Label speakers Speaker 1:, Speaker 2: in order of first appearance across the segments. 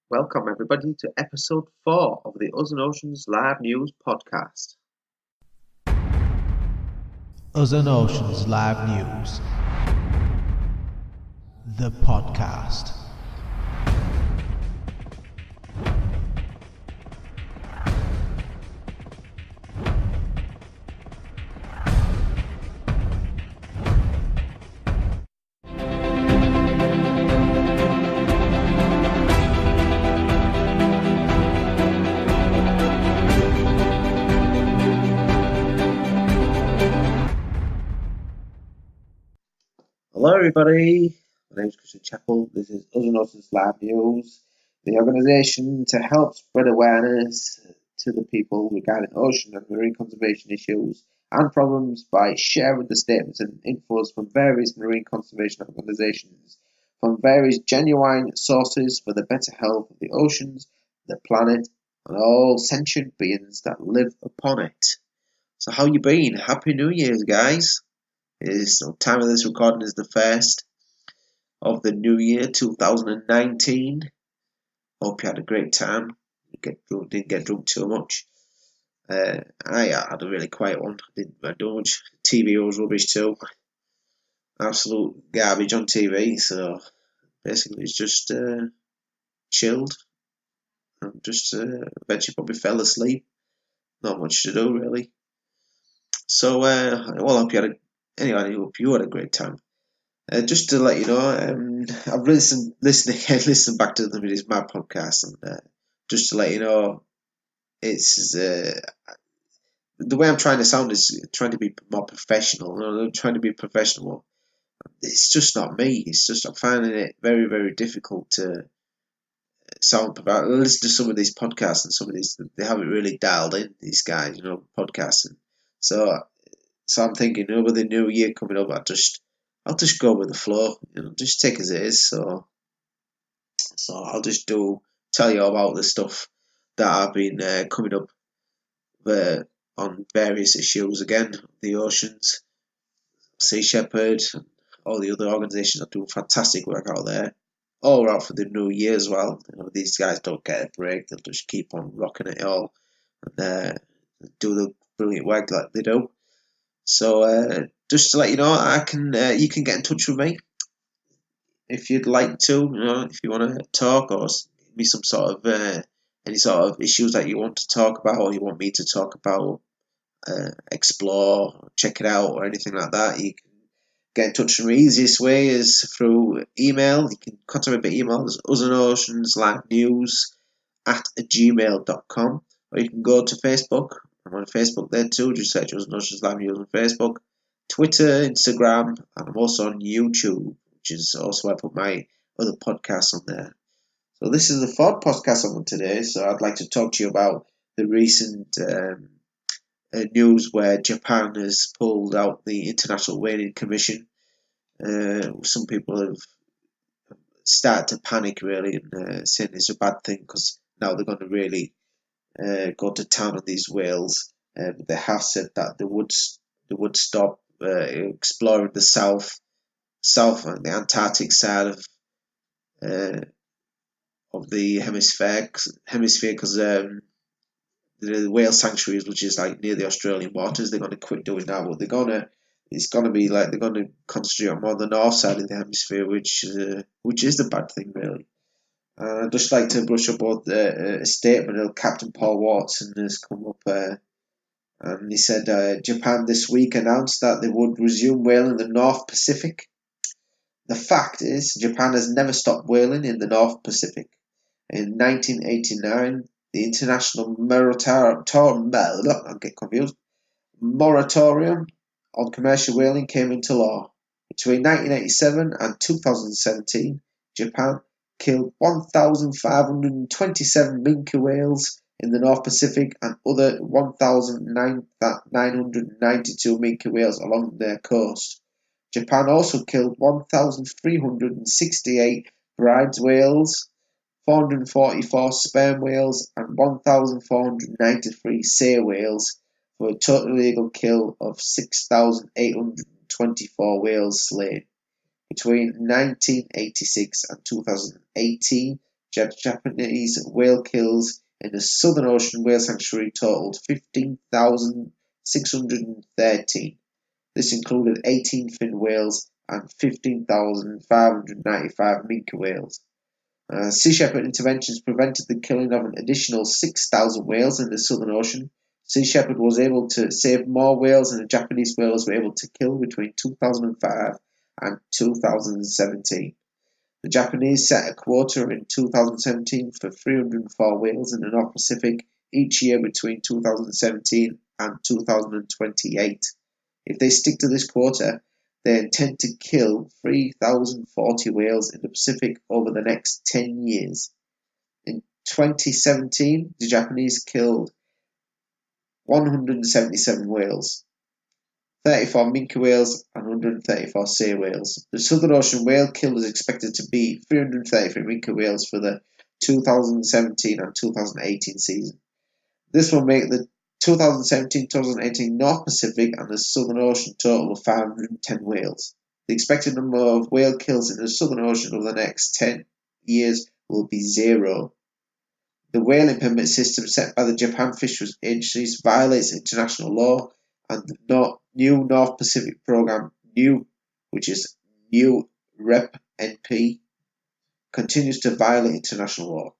Speaker 1: Welcome, everybody, to episode 4 of the Us and Oceans Live News podcast.
Speaker 2: Us and Oceans Live News, the podcast.
Speaker 1: Hello, everybody. My name is Christian Chappell. This is Us and Oceans Live News, the organisation to help spread awareness to the people regarding ocean and marine conservation issues and problems by sharing the statements and infos from various marine conservation organisations from various genuine sources for the better health of the oceans, the planet, and all sentient beings that live upon it. So how you been? Happy New Year's, guys. Time of this recording is the 1st of the new year, 2019. Hope you had a great time. Didn't get drunk too much. I had a really quiet one. Didn't do much. TV was rubbish too. Absolute garbage on TV. So basically, it's just chilled. And just eventually probably fell asleep. Not much to do really. So I hope you had I hope you had a great time. Just to let you know, I've listened back to the It My podcast, and just to let you know, it's the way I'm trying to sound is trying to be more professional. I'm trying to be professional. It's just not me. It's just I'm finding it very, very difficult to sound professional. I listen to some of these podcasts, and some of these they haven't really dialed in. These guys, podcasting. So I'm thinking, with the new year coming up, I'll just go with the flow, just take as it is. So I'll just tell you about the stuff that I've been coming up on various issues again, the oceans, Sea Shepherd, and all the other organisations that do fantastic work out there, all out for the new year as well. These guys don't get a break; they'll just keep on rocking it all and do the brilliant work that they do. So just to let you know, you can get in touch with me if you'd like to. If you want to talk or give me some sort of any sort of issues that you want to talk about or you want me to talk about, explore, check it out, or anything like that, you can get in touch with me. Easiest way is through email. You can contact me by email. It's usanoceanslivenews@gmail.com, or you can go to Facebook. I'm on Facebook there too. Just search Us and Oceans Live News on Facebook, Twitter, Instagram, and I'm also on YouTube, which is also where I put my other podcasts on there. So this is the 4th podcast I'm on today. So I'd like to talk to you about the recent news where Japan has pulled out the International Whaling Commission. Some people have started to panic really and saying it's a bad thing because now they're going to really go to town on these whales. They have said that they would stop exploring the south and the Antarctic side of the hemisphere because the whale sanctuaries, which is like near the Australian waters, they're going to quit doing that. But it's going to be like they're going to concentrate on more the north side of the hemisphere, which is the bad thing really. I'd just like to brush up on a statement of Captain Paul Watson has come up, and he said Japan this week announced that they would resume whaling in the North Pacific. The fact is, Japan has never stopped whaling in the North Pacific. In 1989, the International Moratorium on commercial whaling came into law. Between 1987 and 2017, Japan killed 1,527 minke whales in the North Pacific and other 1,992 minke whales along their coast. Japan also killed 1,368 bride's whales, 444 sperm whales, and 1,493 sei whales, for a total illegal kill of 6,824 whales slain. Between 1986 and 2018, Japanese whale kills in the Southern Ocean Whale Sanctuary totaled 15,613. This included 18 fin whales and 15,595 minke whales. Sea shepherd interventions prevented the killing of an additional 6,000 whales in the Southern Ocean. Sea Shepherd was able to save more whales than the Japanese whales were able to kill between 2005 and 2017. The Japanese set a quota in 2017 for 304 whales in the North Pacific each year between 2017 and 2028. If they stick to this quota, they intend to kill 3,040 whales in the Pacific over the next 10 years. In 2017, the Japanese killed 177 whales, 34 minke whales and 134 sei whales. The Southern Ocean whale kill is expected to be 333 minke whales for the 2017 and 2018 season. This will make the 2017-2018 North Pacific and the Southern Ocean total of 510 whales. The expected number of whale kills in the Southern Ocean over the next 10 years will be 0. The whaling permit system set by the Japan Fisheries Agencies violates international law, and the new North Pacific Program, which is new Rep NP, continues to violate international law.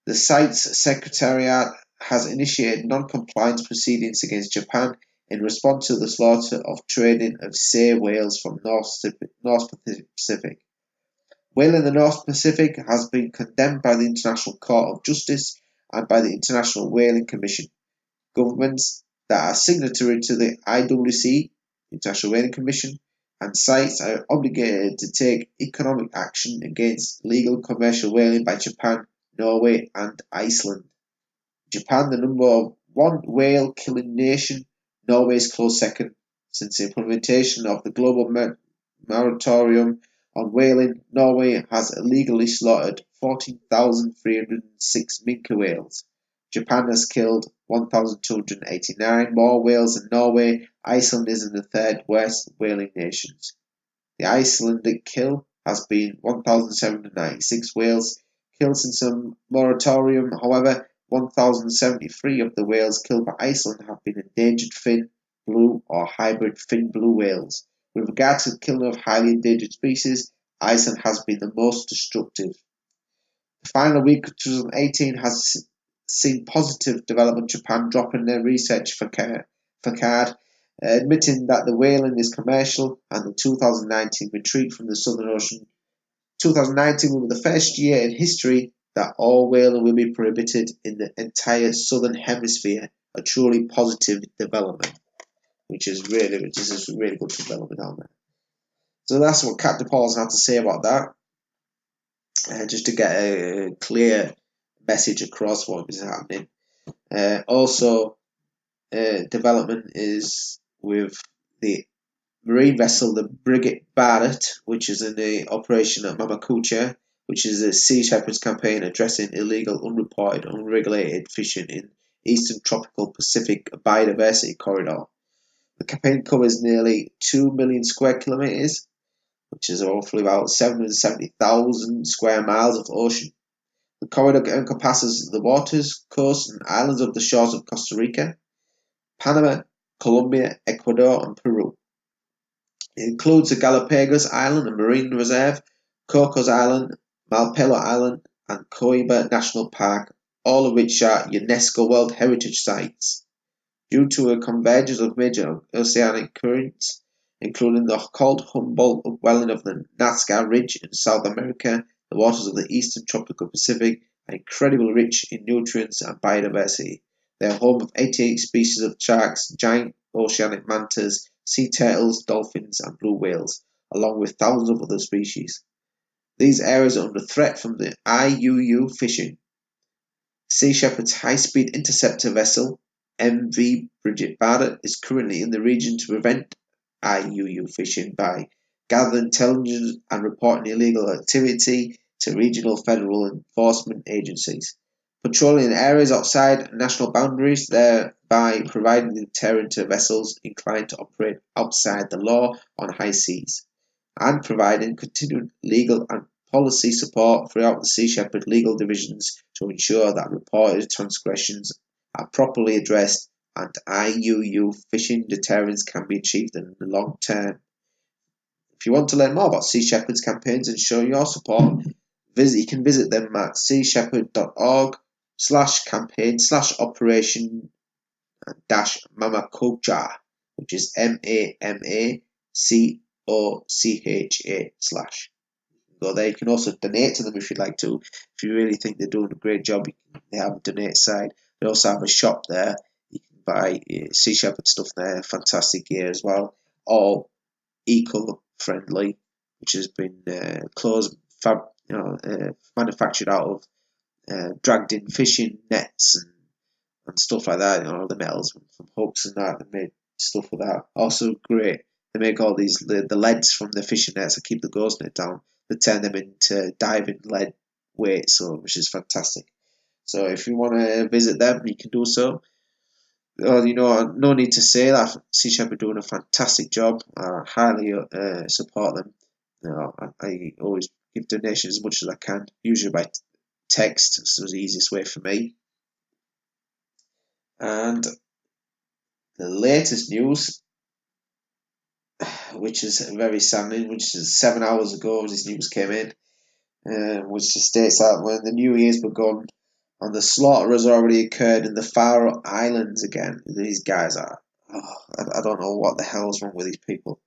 Speaker 1: The site's secretariat has initiated non-compliance proceedings against Japan in response to the slaughter of trading of sei whales from North Pacific. Whaling in the North Pacific has been condemned by the International Court of Justice and by the International Whaling Commission. Governments that are signatory to the IWC, International Whaling Commission, and sites are obligated to take economic action against illegal commercial whaling by Japan, Norway, and Iceland. Japan, the number one whale killing nation, Norway is close second. Since the implementation of the global moratorium on whaling, Norway has illegally slaughtered 14,306 minke whales. Japan has killed 1,289 more whales than Norway. Iceland is in the third worst whaling nations. The Icelandic kill has been 1,796 whales killed since the moratorium. However, 1,073 of the whales killed by Iceland have been endangered fin, blue, or hybrid fin-blue whales. With regard to the killing of highly endangered species, Iceland has been the most destructive. The final week of 2018 has seen positive development. Japan dropping their research facade, admitting that the whaling is commercial, and the 2019 retreat from the Southern Ocean. 2019 will be the first year in history that all whaling will be prohibited in the entire Southern Hemisphere, a truly positive development, which is really good development on there. So that's what Captain Paul's had to say about that, just to get a clear message across what is happening. Also, development is with the marine vessel, the Frigate Barrett, which is in the operation at Mamakucha, which is a Sea Shepherd's campaign addressing illegal, unreported, unregulated fishing in Eastern Tropical Pacific Biodiversity Corridor. The campaign covers nearly 2 million square kilometres, which is roughly about 770,000 square miles of ocean. The corridor encompasses the waters, coasts, and islands of the shores of Costa Rica, Panama, Colombia, Ecuador, and Peru. It includes the Galapagos Island and Marine Reserve, Cocos Island, Malpelo Island, and Coiba National Park, all of which are UNESCO World Heritage Sites. Due to a convergence of major oceanic currents, including the cold Humboldt upwelling of the Nazca Ridge in South America, the waters of the Eastern Tropical Pacific are incredibly rich in nutrients and biodiversity. They are home of 88 species of sharks, giant oceanic mantas, sea turtles, dolphins, and blue whales, along with thousands of other species. These areas are under threat from the IUU fishing. Sea Shepherd's high-speed interceptor vessel, MV Frigate Barrett, is currently in the region to prevent IUU fishing by gathering intelligence and reporting illegal activity to regional federal enforcement agencies, patrolling areas outside national boundaries, thereby providing a deterrent to vessels inclined to operate outside the law on high seas, and providing continued legal and policy support throughout the Sea Shepherd legal divisions to ensure that reported transgressions are properly addressed and IUU fishing deterrence can be achieved in the long term. If you want to learn more about Sea Shepherd's campaigns and show your support, you can visit them at seashepherd.org/campaign/operation Mamacocha, which is MAMACOCHA/. Go there. You can also donate to them if you'd like to. If you really think they're doing a great job, they have a donate side. They also have a shop there. You can buy Sea Shepherd stuff there. Fantastic gear as well. All eco-friendly, which has been manufactured out of dragged-in fishing nets and stuff like that. The metals from hooks and that. They made stuff with that. Also great. They make all these the leads from the fishing nets that keep the ghost net down. They turn them into diving lead weights, which is fantastic. So if you want to visit them, you can do so. No need to say that Sea Shepherd are doing a fantastic job. I highly support them. I always give donations as much as I can, usually by text. It's the easiest way for me. And the latest news, which is very saddening, which is 7 hours ago this news came in, which states that when the new year's begun and the slaughter has already occurred in the Faroe Islands again. These guys are, I don't know what the hell's wrong with these people.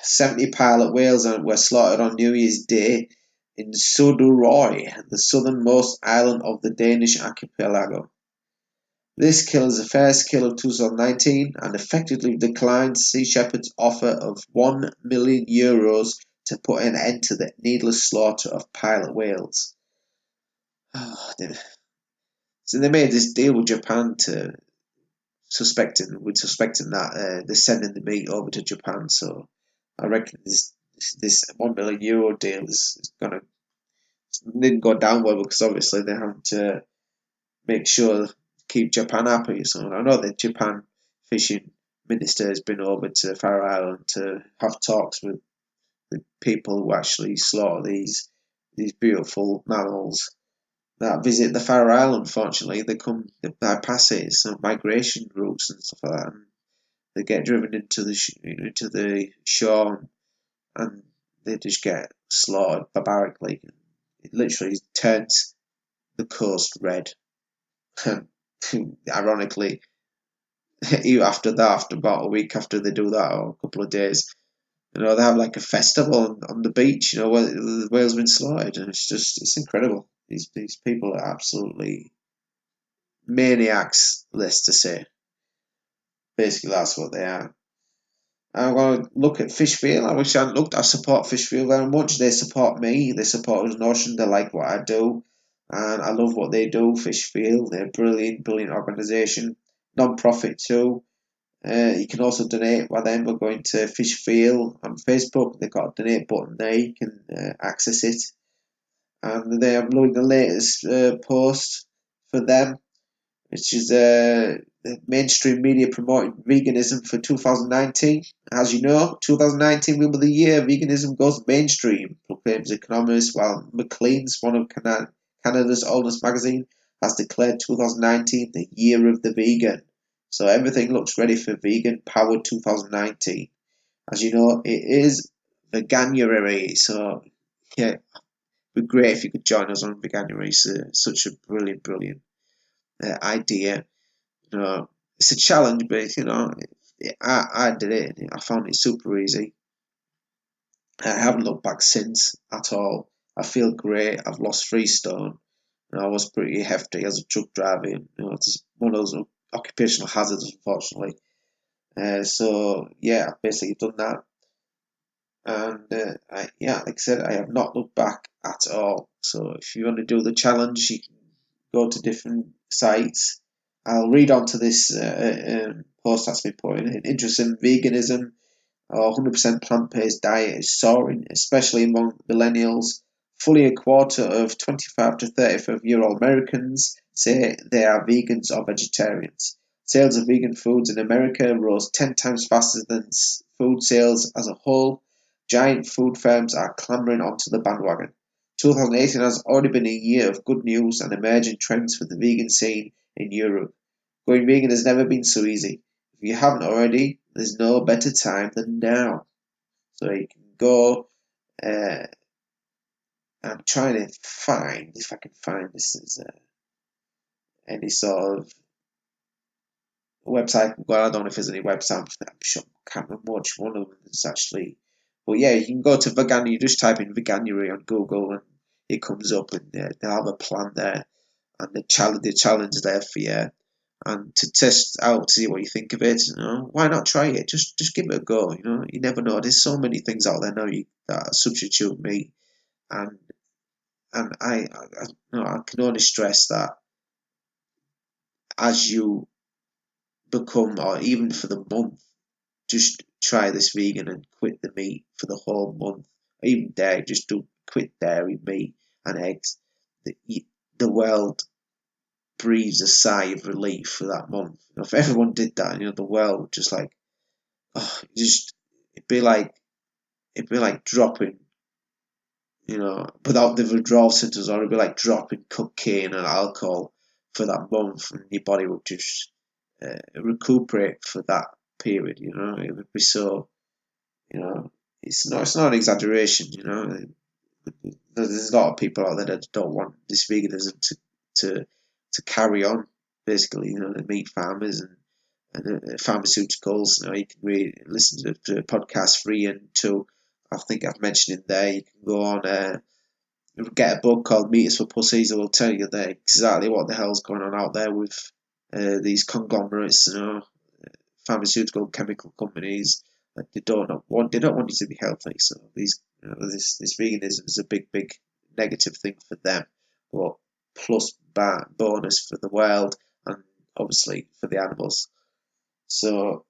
Speaker 1: 70 pilot whales were slaughtered on New Year's Day in Suðuroy, the southernmost island of the Danish archipelago. This kill is the first kill of 2019 and effectively declined Sea Shepherd's offer of €1 million to put an end to the needless slaughter of pilot whales. So they made this deal with Japan suspecting that they're sending the meat over to Japan. So I reckon this €1 million deal didn't go down well because obviously they have to make sure keep Japan happy. So I know the Japan fishing minister has been over to Faroe Island to have talks with the people who actually slaughter these beautiful mammals that visit the Faroe Island. Fortunately, they bypass it, some migration routes and stuff like that, and they get driven into the shore, and they just get slaughtered barbarically. It literally turns the coast red. Ironically, after about a week after they do that, or a couple of days, they have like a festival on the beach, where the whales have been slaughtered, and it's incredible. These people are absolutely maniacs, let's to say. Basically, that's what they are. I'm going to look at Fishfield. I wish I hadn't looked. I support Fishfield very much. They support me. They support Ocean Ocean. They like what I do. And I love what they do, Fishfield. They're a brilliant organisation. Non-profit too. You can also donate by them by going to Fishfield on Facebook. They've got a donate button there. You can access it. And they are uploading the latest post for them, which is the mainstream media promoting veganism for 2019. As you know, 2019 will be the year veganism goes mainstream, proclaims economist, while Maclean's, one of Canada's oldest magazine, has declared 2019 the year of the vegan. So everything looks ready for vegan-powered 2019. As you know, it is Veganuary, so yeah, it'd be great if you could join us on Veganuary. It's such a brilliant idea. It's a challenge, but I did it. I found it super easy. I haven't looked back since at all. I feel great. I've lost 3 stone. I was pretty hefty as a truck driver. It's one of those occupational hazards, unfortunately. So yeah, I've basically done that. And like I said, I have not looked back at all. So if you want to do the challenge, you can go to different sites. I'll read on to this post that's been put in. Interest in veganism or 100% plant-based diet is soaring, especially among millennials. Fully a quarter of 25 to 35-year-old Americans say they are vegans or vegetarians. Sales of vegan foods in America rose 10 times faster than food sales as a whole, Giant food firms are clambering onto the bandwagon. 2018 has already been a year of good news and emerging trends for the vegan scene in Europe. Going vegan has never been so easy. If you haven't already, there's no better time than now. So you can go. I'm trying to find, if I can find this as any sort of website. Well, I don't know if there's any website. I'm sure I can't remember which one of them is actually. But yeah, you can go to vegan. You just type in veganuary on Google, and it comes up, and they'll have a plan there, and the challenge there for you, and to test out, see what you think of it. Why not try it? Just give it a go. You never know. There's so many things out there now that substitute meat, and I can only stress that as you become, or even for the month, just try this vegan and quit the meat for the whole month. Or even dairy, just do quit dairy, meat, and eggs. The world breathes a sigh of relief for that month. If everyone did that, the world would just like, oh, it'd be like dropping, without the withdrawal symptoms, or it'd be like dropping cocaine and alcohol for that month, and your body would just recuperate for that period. It would be so. It's not an exaggeration. There's a lot of people out there that don't want this veganism to carry on. Basically, the meat farmers and pharmaceuticals. You can listen to podcasts 3 and 2. I think I've mentioned in there. You can go on. Get a book called Meat is for Pussies. It will tell you there exactly what the hell's going on out there with these conglomerates, pharmaceutical chemical companies. They don't want you to be healthy. So this veganism is a big negative thing for them, but plus bonus for the world and obviously for the animals. So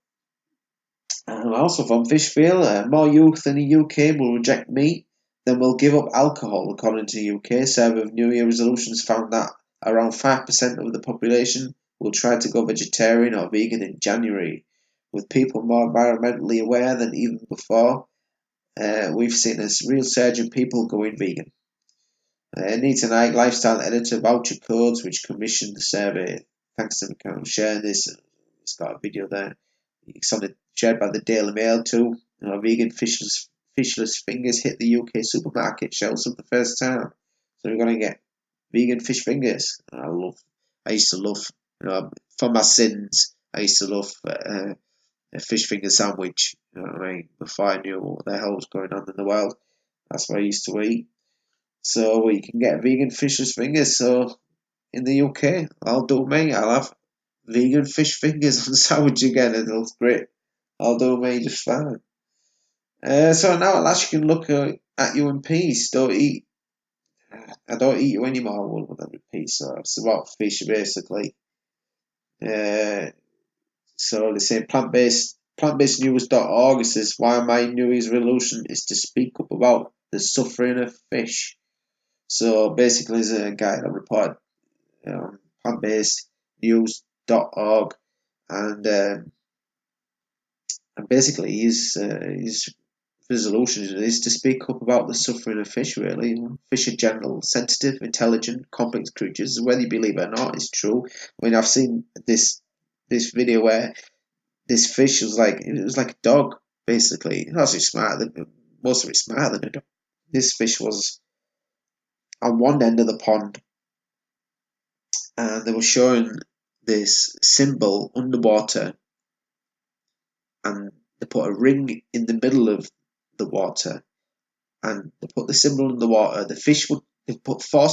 Speaker 1: also from Fishville, more youth in the UK will reject meat than will give up alcohol, according to the UK survey of New Year resolutions found that around 5% of the population will try to go vegetarian or vegan in January. With people more environmentally aware than even before, we've seen a real surge in people going vegan. Neat and Ike lifestyle editor Voucher Codes, which commissioned the survey. Thanks to McCann for sharing this. It's got a video there. It's shared by the Daily Mail too. Vegan fishless fingers hit the UK supermarket shelves for the first time. So we're going to get vegan fish fingers. I used to love, for my sins, I used to love a fish finger sandwich. Before I knew what the hell was going on in the world, that's what I used to eat. So you can get vegan fishless fingers. So in the UK, I'll do me. I'll have vegan fish fingers on sandwich again. It looks great. I'll do me just fine. So now at last you can look at you in peace. I don't eat you anymore. Well, in peace. So it's about fish basically. So they say plantbasednews.org says why my New Year's resolution is to speak up about the suffering of fish. So basically, there's a guy that reported plantbasednews.org, and basically his resolution is to speak up about the suffering of fish. Really, fish are gentle, sensitive, intelligent, complex creatures. Whether you believe it or not, it's true. I mean, I've seen this video where this fish was like a dog, basically. Most of it's smarter than a dog. This fish was on one end of the pond, and they were showing this symbol underwater, and they put a ring in the middle of the water, and they put the symbol in the water. They put 4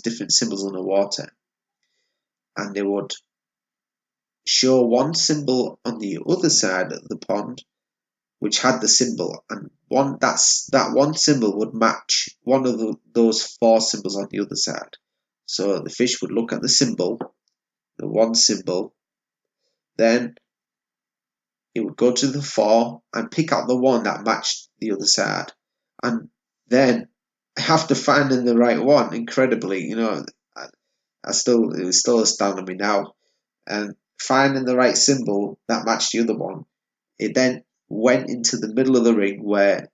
Speaker 1: different symbols in the water, and they would show one symbol on the other side of the pond, which had the symbol, and that one symbol would match one of those 4 symbols on the other side. So the fish would look at the one symbol, then it would go to the 4 and pick out the one that matched the other side, and then after finding the right one, incredibly, it was still astounding me now, and finding the right symbol that matched the other one, it then went into the middle of the ring where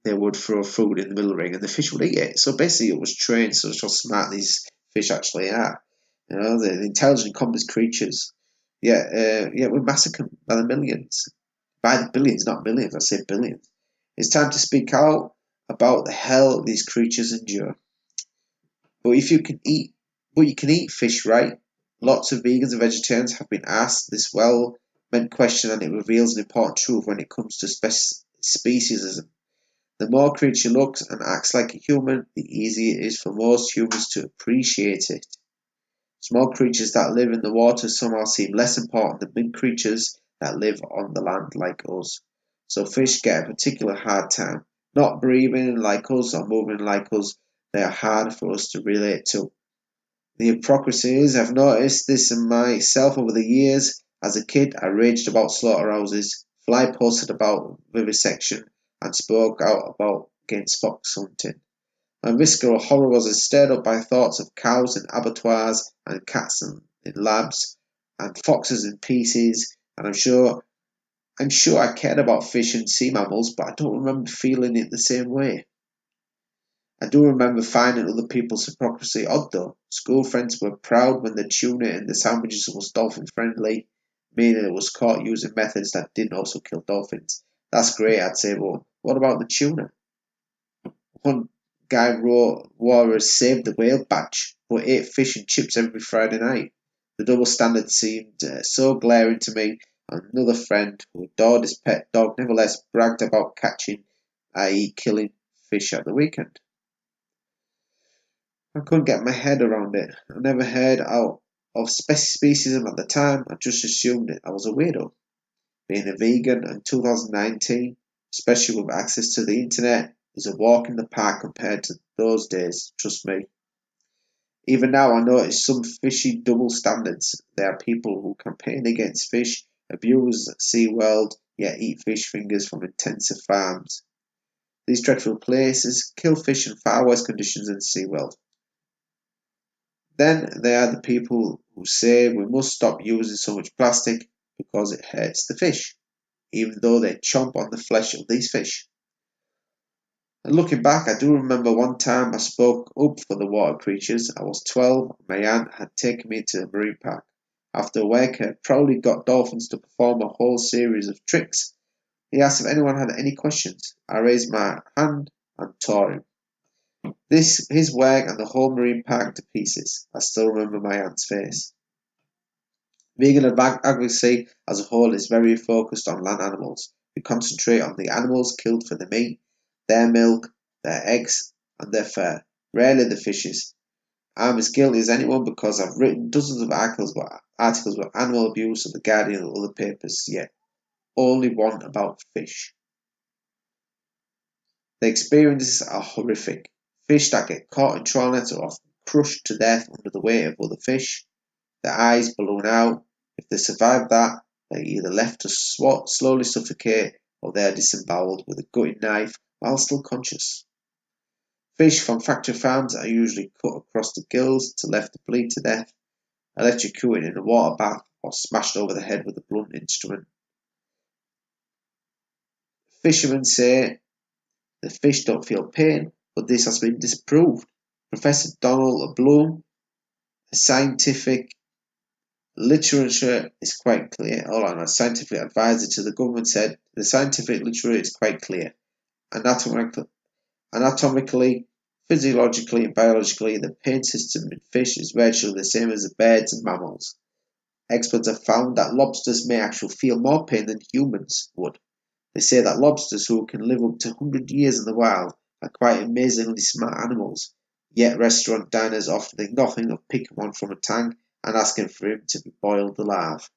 Speaker 1: they would throw food in the middle of the ring and the fish would eat it. So basically it was trained, so how smart these fish actually are. The intelligent, complex creatures. We're massacred by the millions. By the billions, not millions, I say billions. It's time to speak out about the hell these creatures endure. But you can eat fish, right? Lots of vegans and vegetarians have been asked this well-meant question, and it reveals an important truth when it comes to speciesism. The more a creature looks and acts like a human, the easier it is for most humans to appreciate it. Small creatures that live in the water somehow seem less important than big creatures that live on the land like us. So fish get a particular hard time. Not breathing like us or moving like us, they are hard for us to relate to. The hypocrisy is, I've noticed this in myself over the years. As a kid, I raged about slaughterhouses, fly posted about vivisection, and spoke out against fox hunting. My visceral horror was stirred up by thoughts of cows in abattoirs and cats in labs and foxes in pieces, and I'm sure I cared about fish and sea mammals, but I don't remember feeling it the same way. I do remember finding other people's hypocrisy odd though. School friends were proud when the tuna in the sandwiches was dolphin friendly, meaning it was caught using methods that didn't also kill dolphins. That's great, I'd say, but what about the tuna? One guy wore a Save the Whale badge, but ate fish and chips every Friday night. The double standard seemed so glaring to me. Another friend who adored his pet dog nevertheless bragged about catching, i.e. killing, fish at the weekend. I couldn't get my head around it. I never heard out of speciesism at the time. I just assumed it. I was a weirdo. Being a vegan in 2019, especially with access to the internet, is a walk in the park compared to those days, trust me. Even now I notice some fishy double standards. There are people who campaign against fish, abuse SeaWorld, yet eat fish fingers from intensive farms. These dreadful places kill fish in far worse conditions than SeaWorld. Then there are the people who say we must stop using so much plastic because it hurts the fish, even though they chomp on the flesh of these fish. And looking back, I do remember one time I spoke up for the water creatures. I was 12, and my aunt had taken me to a marine park. After a work, I proudly got dolphins to perform a whole series of tricks. He asked if anyone had any questions. I raised my hand and tore him. His work and the whole marine park to pieces. I still remember my aunt's face. Vegan advocacy as a whole is very focused on land animals. We concentrate on the animals killed for the meat, their milk, their eggs, and their fur. Rarely the fishes. I'm as guilty as anyone because I've written dozens of articles about animal abuse in The Guardian and other papers, yet only one about fish. The experiences are horrific. Fish that get caught in trawl nets are often crushed to death under the weight of other fish. Their eyes balloon out. If they survive that, they are either left to slowly suffocate or they are disemboweled with a gutting knife while still conscious. Fish from factory farms are usually cut across the gills to left to bleed to death, electrocuted in a water bath, or smashed over the head with a blunt instrument. Fishermen say the fish don't feel pain, but this has been disproved. Professor Donald Bloom, a scientific literature is quite clear. A scientific advisor to the government said the scientific literature is quite clear. Anatomically, physiologically, and biologically, the pain system in fish is virtually the same as the birds and mammals. Experts have found that lobsters may actually feel more pain than humans would. They say that lobsters, who can live up to 100 years in the wild, are quite amazingly smart animals. Yet restaurant diners often think nothing of picking one from a tank and asking for him to be boiled alive.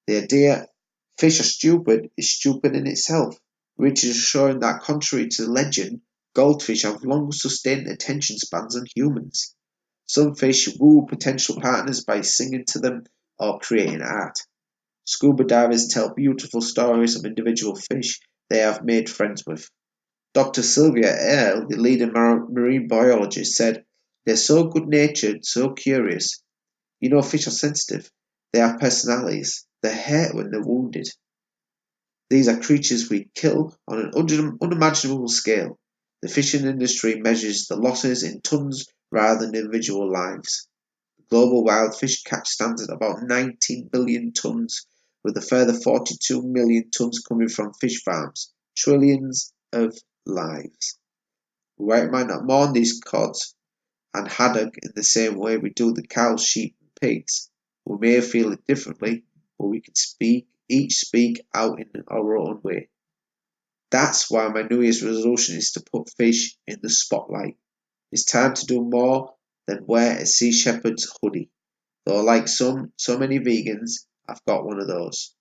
Speaker 1: The idea fish are stupid is stupid in itself. Research is showing that, contrary to legend, goldfish have longer sustained attention spans than humans. Some fish woo potential partners by singing to them or creating art. Scuba divers tell beautiful stories of individual fish they have made friends with. Dr. Sylvia Earle, the leading marine biologist, said, "They're so good-natured, so curious. Fish are sensitive. They have personalities. They hurt when they're wounded." These are creatures we kill on an unimaginable scale. The fishing industry measures the losses in tons rather than individual lives. The global wild fish catch stands at about 19 billion tons, with a further 42 million tons coming from fish farms. Trillions of lives. We might not mourn these cods and haddock in the same way we do the cows, sheep, and pigs. We may feel it differently, but we can each speak out in our own way. That's why my New Year's resolution is to put fish in the spotlight. It's time to do more than wear a Sea Shepherd's hoodie. Though like so many vegans, I've got one of those.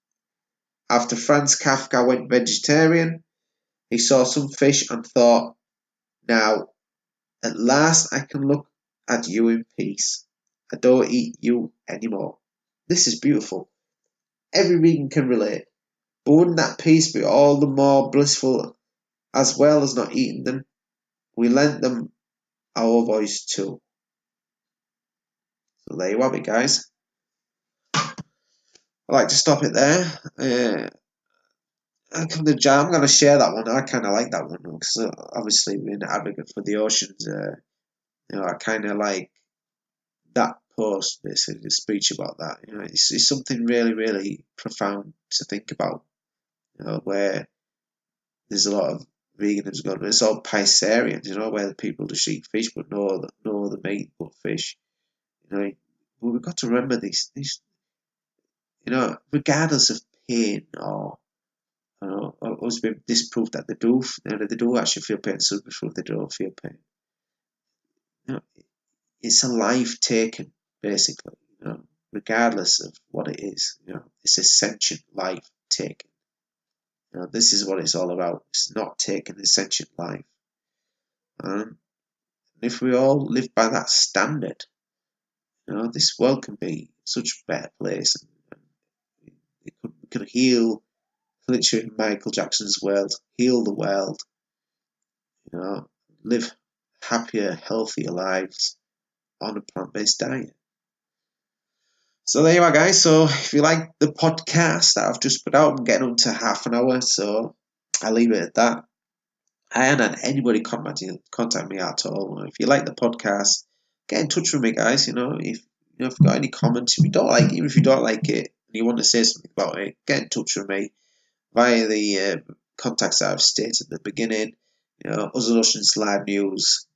Speaker 1: After Franz Kafka went vegetarian, he saw some fish and thought, now, at last I can look at you in peace. I don't eat you anymore. This is beautiful. Every vegan can relate. But wouldn't that peace be all the more blissful as well as not eating them? We lent them our voice too. So there you have it, guys. I'd like to stop it there. I'm going to share that one. I kind of like that one because obviously being an advocate for the oceans, I kind of like that post, basically the speech about that. It's something really, really profound to think about. Where there's a lot of veganism going. It's all Piscearians, where the people just eat fish but no other meat but fish. But we've got to remember these, regardless of pain or it's been disproved that they do actually feel pain. Some people they don't feel pain. It's a life taken, basically. Regardless of what it is. It's a sentient life taken. This is what it's all about. It's not taking a sentient life. And if we all live by that standard, this world can be such a better place. We could heal, literally Michael Jackson's world, heal the world, live happier, healthier lives on a plant-based diet. So there you are, guys. So if you like the podcast that I've just put out, I'm getting up to half an hour, so I'll leave it at that. I haven't had anybody contact me at all. If you like the podcast, get in touch with me, guys. If you've got any comments, if you don't like it, even if you don't like it, and you want to say something about it, get in touch with me via the contacts that I've stated at the beginning. Other Oceans Live News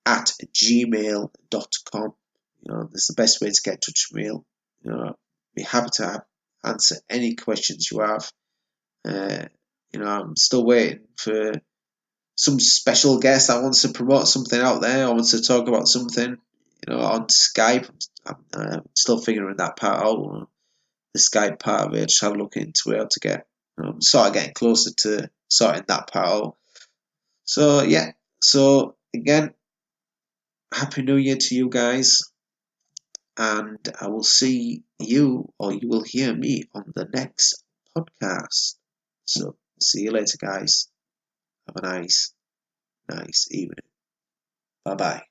Speaker 1: at gmail.com. That's the best way to get in touch with me. Be happy to answer any questions you have. I'm still waiting for some special guest that wants to promote something out there or wants to talk about something, on Skype. I'm still figuring that part out. The Skype part of it, just have a look into it to get, sort of getting closer to sorting that part out. So yeah, so again, Happy New Year to you guys, and I will see you, or you will hear me on the next podcast. So see you later, guys. Have a nice evening. Bye bye.